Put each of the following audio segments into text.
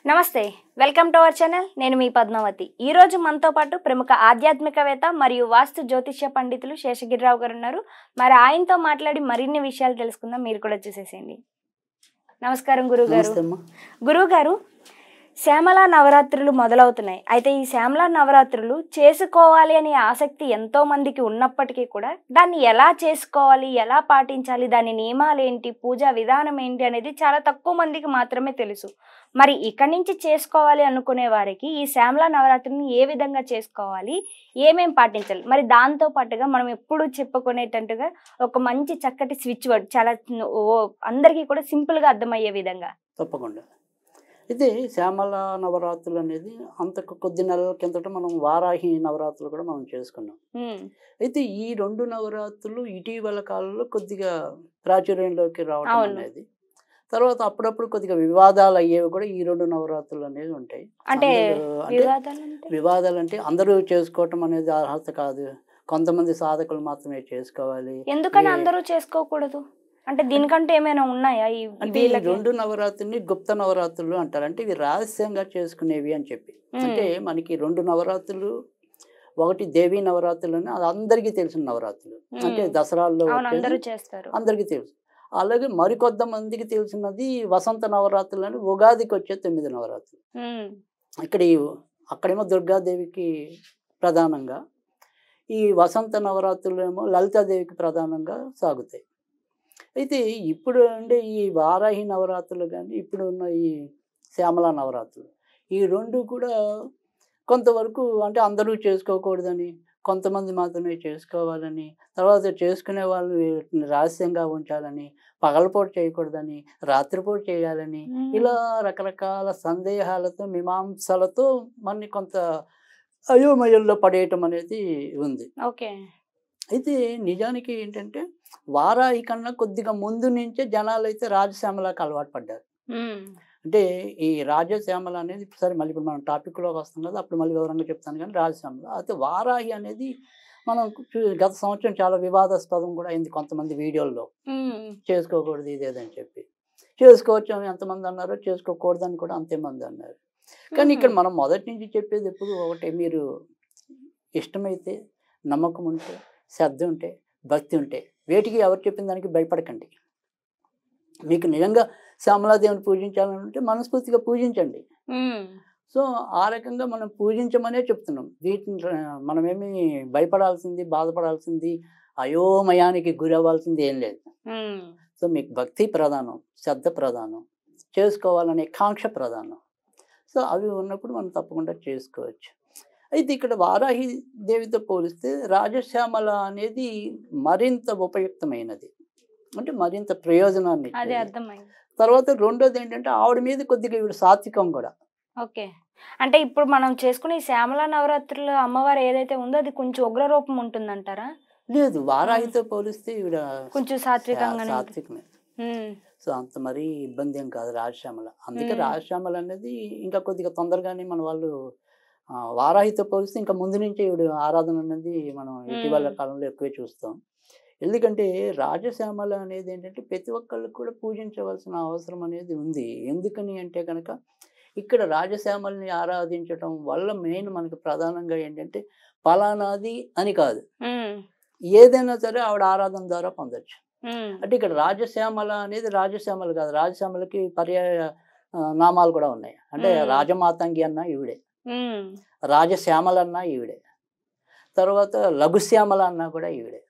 నమస్తే welcome to our channel నేను మీ పద్మావతి ఈ రోజు మనతో పాటు ప్రముఖ ఆధ్యాత్మికవేత్త మరియు వాస్తు జ్యోతిష్య పండితులు శేషగిరిరావు గారు ఉన్నారు మరి ఆయనతో మాట్లాడి మరిన్ని విషయాలు తెలుసుకుందాం మీరు కూడా చూసేసేయండి నమస్కారం గురుగారు శ్యామల నవరాత్రులు మొదలవుతున్నాయి అయితే ఈ శ్యామల నవరాత్రులు చేసుకోవాలి అనే ఆసక్తి ఎంతో మందికి ఉన్నప్పటికీ కూడా దాన్ని ఎలా చేసుకోవాలి ఎలా పాటించాలి దాని నియమాలు ఏంటి పూజా విధానం ఏంటి అనేది చాలా తక్కువ మందికి మాత్రమే తెలుసు మరి ఇక్కడి నుంచి చేసుకోవాలి అనుకునే వారికి ఈ శ్యామల నవరాత్రిని ఏ విధంగా చేసుకోవాలి ఏమేం పాటించాలి మరి దాంతో పాటుగా మనం ఎప్పుడు చెప్పుకునేటట్టుగా ఒక మంచి చక్కటి స్విచ్ వర్డ్ చాలా అందరికీ కూడా సింపుల్ గా అర్థమయ్యే విధంగా తప్పకుండా అయితే శ్యామల నవరాత్రులు అనేది అంతకు కొద్ది నెలల కిందట మనం వారాహి నవరాత్రులు కూడా మనం చేసుకున్నాం. అయితే ఈ 2 నవరాత్రులు ఇటీవల కాలంలో కొద్దిగా ప్రాచుర్యంలోకి రావడం అనేది తర్వాత అప్పుడప్పుడు కొద్దిగా వివాదాలు అయ్యేవి కూడా ఈ 2 నవరాత్రులు అనేది ఉంటాయి. అంటే వివాదాలు అంటే అందరూ చేసుకోవటం అనేది అర్హత కాదు, కొంతమంది సాధకులు మాత్రమే చేసుకోవాలి. ఎందుకని అందరూ చేసుకోకూడదు అంటే దీనికంటే ఏమైనా ఉన్నాయా? అంటే ఈ 2 నవరాత్రుల్ని గుప్త నవరాత్రులు అంటారు. అంటే ఇవి రహస్యంగా చేసుకునేవి అని చెప్పి. అంటే మనకి 2 నవరాత్రులు, ఒకటి దేవీ నవరాత్రులు అని అది అందరికీ తెలిసిన నవరాత్రులు, అంటే దసరాల్లో అందరికీ తెలుసు. అలాగే మరికొంతమందికి తెలిసినది వసంత నవరాత్రులు అని ఉగాదికి వచ్చే 9 నవరాత్రులు. అక్కడేమో దుర్గాదేవికి ప్రధానంగా, ఈ వసంత నవరాత్రులు ఏమో లలితాదేవికి ప్రధానంగా సాగుతాయి. అయితే ఇప్పుడు అంటే ఈ వారాహి నవరాత్రులు కానీ ఇప్పుడు ఉన్న ఈ శ్యామల నవరాత్రులు ఈ 2 కూడా కొంతవరకు అంటే అందరూ చేసుకోకూడదని, కొంతమంది మాత్రమే చేసుకోవాలని, తర్వాత చేసుకునే వాళ్ళు రహస్యంగా ఉంచాలని, పగలపూట చేయకూడదని, రాత్రిపూట చేయాలని, ఇలా రకరకాల సందేహాలతో మీమాంసలతో మనని కొంత అయోమయంలో పడేయటం అనేది ఉంది. ఓకే. అయితే నిజానికి ఏంటంటే వారాహి కన్నా కొద్దిగా ముందు నుంచే జనాలు అయితే రాజశ్యామలకు అలవాటు పడ్డారు. అంటే ఈ రాజశ్యామల అనేది సరే మళ్ళీ ఇప్పుడు మనం టాపిక్లోకి వస్తాం కదా, అప్పుడు మళ్ళీ వివరంగా చెప్తాను. కానీ రాజశ్యామల అయితే వారాహి అనేది మనం గత సంవత్సరం చాలా వివాదాస్పదం కూడా అయింది. కొంతమంది వీడియోల్లో చేసుకోకూడదు ఇదేదని చెప్పి, చేసుకోవచ్చు అని ఎంతమంది అన్నారో, చేసుకోకూడదని కూడా అంతేమంది అన్నారు. కానీ ఇక్కడ మనం మొదటి నుంచి చెప్పేది ఎప్పుడు ఒకటే, మీరు ఇష్టమైతే, నమ్మకం ఉంటే, శ్రద్ధ ఉంటే, భక్తి ఉంటే వేటికి ఎవరు చెప్పిన దానికి భయపడకండి. మీకు నిజంగా శ్యామలాదేవిని పూజించాలంటే మనస్ఫూర్తిగా పూజించండి. సో ఆ రకంగా మనం పూజించమనే చెప్తున్నాం. వీటిని మనమేమి భయపడాల్సింది, బాధపడాల్సింది, అయోమయానికి గురి అవ్వాల్సింది ఏం లేదు. సో మీకు భక్తి ప్రధానం, శ్రద్ధ ప్రధానం, చేసుకోవాలనే కాంక్ష ప్రధానం. సో అవి ఉన్నప్పుడు మనం తప్పకుండా చేసుకోవచ్చు. అయితే ఇక్కడ వారాహి దేవితో పోలిస్తే రాజశ్యామల అనేది మరింత ఉపయుక్తమైనది, అంటే మరింత ప్రయోజనాన్ని. తర్వాత రెండోది ఏంటంటే ఆవిడ మీద కొద్దిగా ఇవి సాత్వికం కూడా. ఓకే. అంటే ఇప్పుడు మనం చేసుకునే శ్యామల నవరాత్రులు అమ్మవారు ఏదైతే ఉందో అది కొంచెం ఉగ్ర రూపం ఉంటుందంటారా? లేదు, వారాహితో పోలిస్తే ఈవిడ కొంచెం సాత్వికమే. సో అంత మరీ ఇబ్బంది ఏం కాదు రాజశ్యామల. అందుకే రాజశ్యామల అనేది ఇంకా కొద్దిగా తొందరగానే మన వాళ్ళు వారాహితో పోలిస్తే ఇంకా ముందు నుంచే ఈవిడ ఆరాధన అనేది మనం ఇటీవల కాలంలో ఎక్కువే చూస్తాం. ఎందుకంటే రాజశ్యామల అనేది ఏంటంటే ప్రతి ఒక్కళ్ళు కూడా పూజించవలసిన అవసరం అనేది ఉంది. ఎందుకని అంటే కనుక ఇక్కడ రాజశ్యామల్ని ఆరాధించటం వల్ల మెయిన్ మనకి ప్రధానంగా ఏంటంటే ఫలానాది అని కాదు, ఏదైనా సరే ఆవిడ ఆరాధన ద్వారా పొందొచ్చు. అంటే ఇక్కడ రాజశ్యామల అనేది రాజశ్యామల కాదు, రాజశ్యామలకి పర్యాయ నామాలు కూడా ఉన్నాయి. అంటే రాజమాతంగి అన్న ఈవిడే, రాజశ్యామల అన్న ఈవిడే, తర్వాత లఘుశ్యామల అన్నా కూడా ఈవిడే,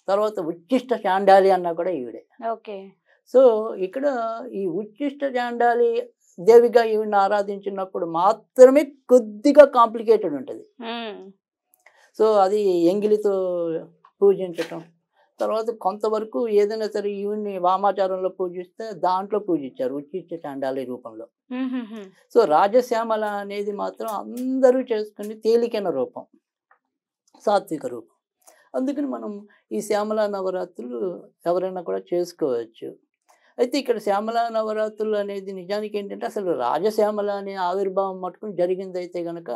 తర్వాత ఉచ్చిష్ట చాండాలి అన్నా కూడా ఈవిడే. ఓకే. సో ఇక్కడ ఈ ఉచ్చిష్ట చాండాలి దేవిగా ఈవిని ఆరాధించినప్పుడు మాత్రమే కొద్దిగా కాంప్లికేటెడ్ ఉంటుంది. సో అది ఎంగిలితో పూజించటం, తర్వాత కొంతవరకు ఏదైనా సరే ఈవిని వామాచారంలో పూజిస్తే దాంట్లో పూజించారు ఉచ్చిష్ట చాండాలి రూపంలో. సో రాజశ్యామల అనేది మాత్రం అందరూ చేసుకుని తేలికైన రూపం, సాత్విక రూపం. అందుకని మనం ఈ శ్యామల నవరాత్రులు ఎవరైనా కూడా చేసుకోవచ్చు. అయితే ఇక్కడ శ్యామల నవరాత్రులు అనేది నిజానికి ఏంటంటే అసలు రాజశ్యామల అనే ఆవిర్భావం మటుకుని జరిగిందైతే కనుక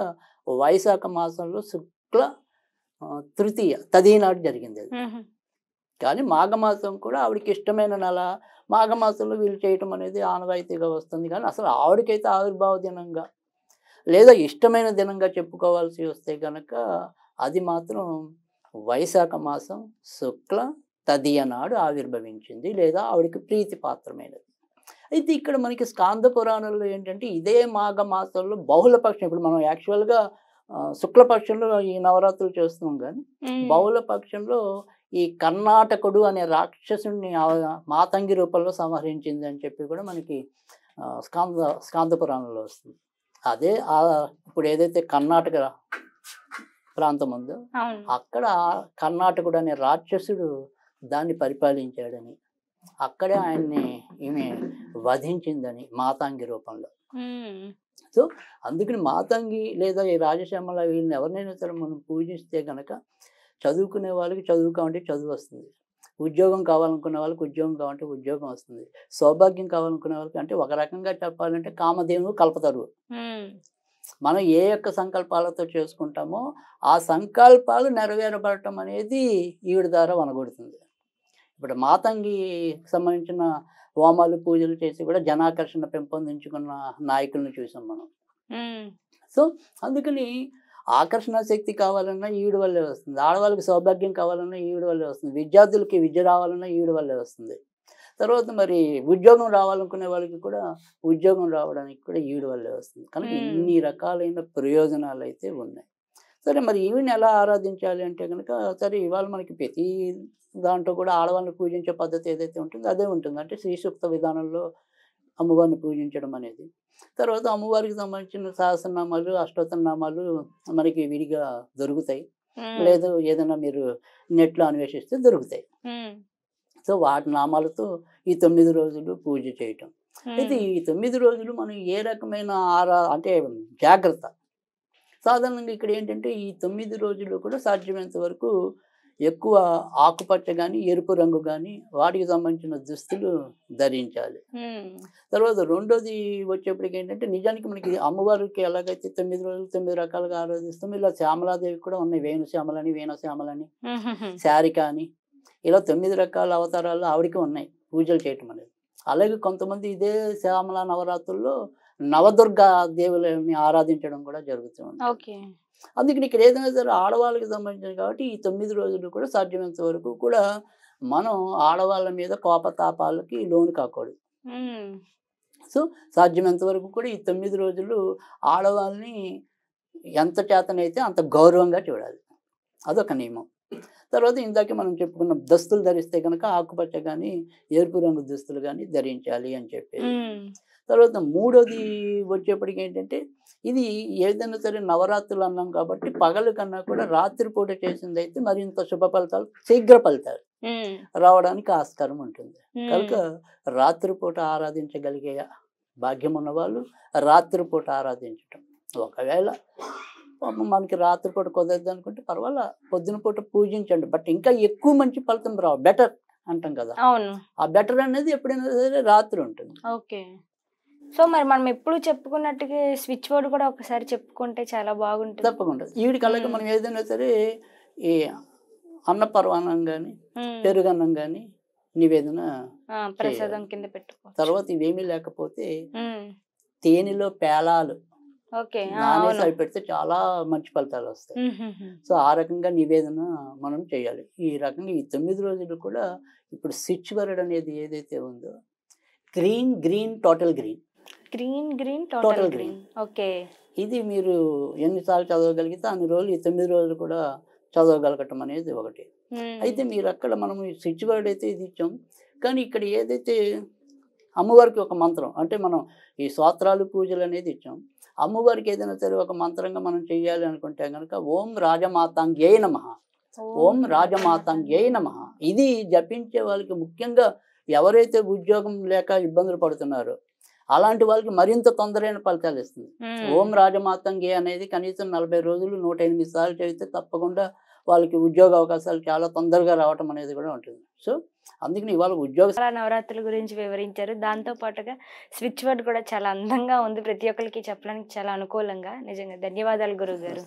వైశాఖ మాసంలో శుక్ల తృతీయ తదీ నాడు జరిగింది అది. కానీ మాఘమాసం కూడా ఆవిడకి ఇష్టమైన నెల, మాఘమాసంలో వీళ్ళు చేయటం అనేది ఆనవాయితీగా వస్తుంది. కానీ అసలు ఆవిడకైతే ఆవిర్భావ దినంగా లేదా ఇష్టమైన దినంగా చెప్పుకోవాల్సి వస్తే గనక అది మాత్రం వైశాఖ మాసం శుక్ల తదియ నాడు ఆవిర్భవించింది, లేదా ఆవిడకి ప్రీతి పాత్రమైనది. అయితే ఇక్కడ మనకి స్కాంద పురాణంలో ఏంటంటే ఇదే మాఘ మాసంలో బహుళపక్షం, ఇప్పుడు మనం యాక్చువల్గా శుక్లపక్షంలో ఈ నవరాత్రులు చేస్తున్నాం, కానీ బహుళ పక్షంలో ఈ కర్ణాటకుడు అనే రాక్షసుని మాతంగి రూపంలో సంహరించింది అని చెప్పి కూడా మనకి స్కాంద పురాణంలో వస్తుంది. అదే ఇప్పుడు ఏదైతే కర్ణాటక ప్రాంతం ఉందో అక్కడ కర్ణాటకుడు అనే రాక్షసుడు దాన్ని పరిపాలించాడని, అక్కడే ఈమె వధించిందని మాతాంగి రూపంలో. సో అందుకని మాతంగి లేదా ఈ రాజశ్యామల వీళ్ళని ఎవరినైనా సరే మనం పూజిస్తే కనుక చదువుకునే వాళ్ళకి చదువుకోవాలంటే చదువు వస్తుంది, ఉద్యోగం కావాలనుకునే వాళ్ళకి ఉద్యోగం కావాలంటే ఉద్యోగం వస్తుంది, సౌభాగ్యం కావాలనుకునే వాళ్ళకి, అంటే ఒక రకంగా చెప్పాలంటే కామధేను కల్పతరువు. మనం ఏ యొక్క సంకల్పాలతో చేసుకుంటామో ఆ సంకల్పాలు నెరవేరబడటం అనేది ఈవిడ ద్వారా వనగొడుతుంది. ఇప్పుడు మాతంగి సంబంధించిన హోమాలు పూజలు చేసి కూడా జనాకర్షణ పెంపొందించుకున్న నాయకులను చూసాం మనం. సో అందుకని ఆకర్షణ శక్తి కావాలన్నా ఈవిడ వల్లే వస్తుంది, ఆడవాళ్ళకి సౌభాగ్యం కావాలన్నా ఈవిడ వల్లే వస్తుంది, విద్యార్థులకి విద్య రావాలన్నా ఈవిడ వల్లే వస్తుంది, తర్వాత మరి ఉద్యోగం రావాలనుకునే వాళ్ళకి కూడా ఉద్యోగం రావడానికి కూడా ఈవిడ వల్లే వస్తుంది. కనుక ఇన్ని రకాలైన ప్రయోజనాలు అయితే ఉన్నాయి. సరే, మరి ఈవిని ఎలా ఆరాధించాలి అంటే కనుక, సరే ఇవాళ మనకి ప్రతి దాంట్లో కూడా ఆడవాళ్ళని పూజించే పద్ధతి ఏదైతే ఉంటుందో అదే ఉంటుంది. అంటే శ్రీ సూక్త విధానంలో అమ్మవారిని పూజించడం అనేది, తర్వాత అమ్మవారికి సంబంధించిన సహస్రనామాలు అష్టోత్తరనామాలు మనకి విడిగా దొరుకుతాయి, లేదు ఏదైనా మీరు నెట్లో అన్వేషిస్తే దొరుకుతాయి. సో వాటి నామాలతో ఈ 9 రోజులు పూజ చేయటం. అయితే ఈ 9 రోజులు మనం ఏ రకమైన అంటే జాగ్రత్త, సాధారణంగా ఇక్కడ ఏంటంటే ఈ 9 రోజులు కూడా సాధ్యమైనంత వరకు ఎక్కువ ఆకుపచ్చ కానీ ఎరుపు రంగు కానీ వాటికి సంబంధించిన దుస్తులు ధరించాలి. తర్వాత రెండోది వచ్చేప్పటికి ఏంటంటే, నిజానికి మనకి అమ్మవారికి ఎలాగైతే 9 రోజులు 9 రకాలుగా ఆరాధిస్తాం, ఇలా శ్యామలాదేవి కూడా ఉన్నాయి. వేణుశ్యామలని, వీణశ్యామలని, శారిక అని, ఇలా 9 రకాల అవతారాలు ఆవిడికి ఉన్నాయి పూజలు చేయటం అనేది. అలాగే కొంతమంది ఇదే శ్యామల నవరాత్రుల్లో నవదుర్గా దేవులని ఆరాధించడం కూడా జరుగుతుంది. అందుకని ఇక్కడ ఏదైనా సరే ఆడవాళ్ళకి సంబంధించింది కాబట్టి ఈ 9 రోజులు కూడా సాధ్యమైనంత వరకు కూడా మనం ఆడవాళ్ళ మీద కోపతాపాలకి లోను కాకూడదు. సో సాధ్యమైనంత వరకు కూడా ఈ 9 రోజులు ఆడవాళ్ళని ఎంత చేతనైతే అంత గౌరవంగా చూడాలి, అదొక నియమం. తర్వాత ఇందాక మనం చెప్పుకున్న దుస్తులు ధరిస్తే కనుక ఆకుపచ్చ కానీ ఎరుపు రంగు దుస్తులు కానీ ధరించాలి అని చెప్పేది. తర్వాత మూడోది వచ్చేప్పటికి ఏంటంటే, ఇది ఏదైనా సరే నవరాత్రులు అన్నాం కాబట్టి పగలు కన్నా కూడా రాత్రిపూట చేసింది అయితే మరింత శుభ ఫలితాలు, శీఘ్ర ఫలితాలు రావడానికి ఆస్కారం ఉంటుంది. కనుక రాత్రిపూట ఆరాధించగలిగే భాగ్యం ఉన్న వాళ్ళు రాత్రిపూట ఆరాధించటం. ఒకవేళ మనకి రాత్రిపూట కుదరదు అనుకుంటే పర్వాలా, పొద్దున పూట పూజించండి, బట్ ఇంకా ఎక్కువ మంచి ఫలితం రావు, బెటర్ అంటాం కదా. ఆ బెటర్ అనేది ఎప్పుడైనా సరే రాత్రి ఉంటుంది. సో మరి మనం ఎప్పుడు చెప్పుకున్నట్టుగా స్విచ్ బోర్డు కూడా ఒకసారి చెప్పుకుంటే చాలా బాగుంటుంది. తప్పకుండా వీడికి అలాగే మనం ఏదైనా సరే ఈ అన్న పర్వాణం కానీ పెరుగన్నం కానీ నివేదన ప్రసాదం కింద పెట్టుకో. తర్వాత ఇవేమీ లేకపోతే తేనెలో పేలాలు నానేసి పెడితే చాలా మంచి ఫలితాలు వస్తాయి. సో ఆ రకంగా నివేదన మనం చేయాలి. ఈ రకంగా ఈ 9 రోజులు కూడా ఇప్పుడు స్విచ్ వర్డ్ అనేది ఏదైతే ఉందో, green green total green, green green total green, okay, ఇది మీరు ఎన్నిసార్లు చదవగలిగితే అన్ని రోజులు ఈ 9 రోజులు కూడా చదవగలగటం అనేది ఒకటి. అయితే మీరు అక్కడ మనం స్విచ్ వర్డ్ అయితే ఇది ఇచ్చాం, కానీ ఇక్కడ ఏదైతే అమ్మవారికి ఒక మంత్రం, అంటే మనం ఈ స్తోత్రాలు పూజలు అనేది ఇచ్చాం, అమ్మవారికి ఏదైనా సరే ఒక మంత్రంగా మనం చెయ్యాలి అనుకుంటే కనుక ఓం రాజమాతాంగ్యై నమః, ఓం రాజమాతాంగ్యై నమః. ఇది జపించే వాళ్ళకి, ముఖ్యంగా ఎవరైతే ఉద్యోగం లేక ఇబ్బందులు పడుతున్నారో అలాంటి వాళ్ళకి మరింత తొందరైన ఫలితాలు ఇస్తుంది. ఓం రాజమాతాంగే అనేది కనీసం 40 రోజులు 108 సార్లు చదివితే తప్పకుండా వాళ్ళకి ఉద్యోగ అవకాశాలు చాలా తొందరగా రావటం అనేది కూడా ఉంటుంది. సో అందుకని ఇవాళ ఉద్యోగ నవరాత్రుల గురించి వివరించారు. దాంతో పాటుగా స్విచ్ వర్డ్ కూడా చాలా అందంగా ఉంది, ప్రతి ఒక్కరికి చెప్పడానికి చాలా అనుకూలంగా. నిజంగా ధన్యవాదాలు గురువు గారు.